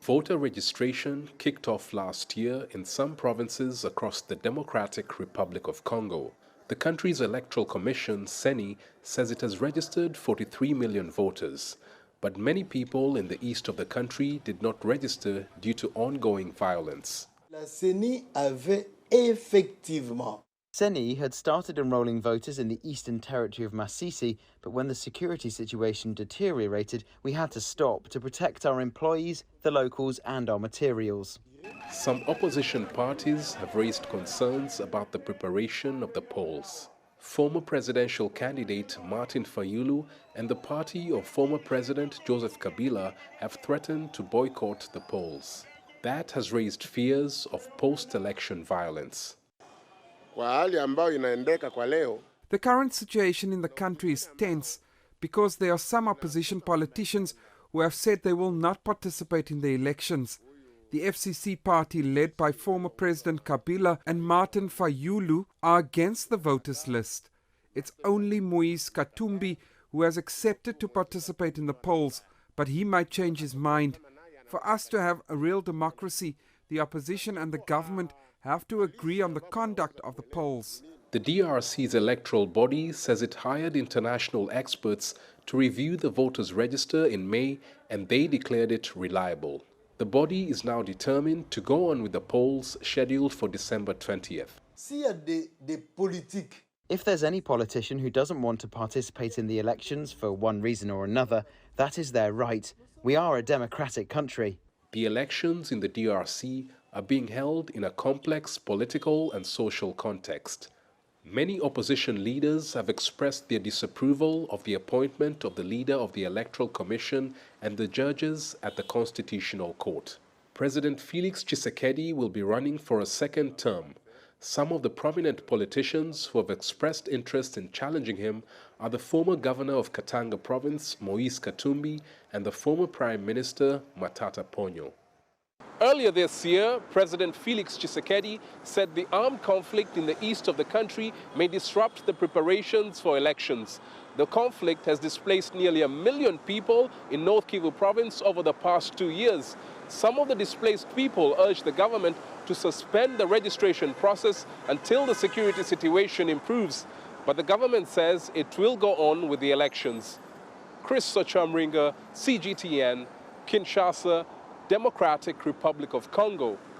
Voter registration kicked off last year in some provinces across the Democratic Republic of Congo. The country's electoral commission, CENI, says it has registered 43 million voters. But many people in the east of the country did not register due to ongoing violence. La CENI avait effectivement. CENI had started enrolling voters in the eastern territory of Masisi, but when the security situation deteriorated, we had to stop to protect our employees, the locals and our materials. Some opposition parties have raised concerns about the preparation of the polls. Former presidential candidate Martin Fayulu and the party of former President Joseph Kabila have threatened to boycott the polls. That has raised fears of post-election violence. The current situation in the country is tense because there are some opposition politicians who have said they will not participate in the elections. The FCC party, led by former President Kabila and Martin Fayulu, are against the voters list. It's only Moise Katumbi who has accepted to participate in the polls, but he might change his mind. For us to have a real democracy, the opposition and the government have to agree on the conduct of the polls. The DRC's electoral body says it hired international experts to review the voters' register in May, and they declared it reliable. The body is now determined to go on with the polls scheduled for December 20th. If there's any politician who doesn't want to participate in the elections for one reason or another, that is their right. We are a democratic country. The elections in the DRC are being held in a complex political and social context. Many opposition leaders have expressed their disapproval of the appointment of the leader of the Electoral Commission and the judges at the Constitutional Court. President Felix Tshisekedi will be running for a second term. Some of the prominent politicians who have expressed interest in challenging him are the former governor of Katanga province, Moise Katumbi, and the former Prime Minister, Matata Ponyo. Earlier this year, President Felix Tshisekedi said the armed conflict in the east of the country may disrupt the preparations for elections. The conflict has displaced nearly 1 million people in North Kivu province over the past 2 years. Some of the displaced people urged the government to suspend the registration process until the security situation improves. But the government says it will go on with the elections. Chris Sochamringa, CGTN, Kinshasa, Democratic Republic of Congo.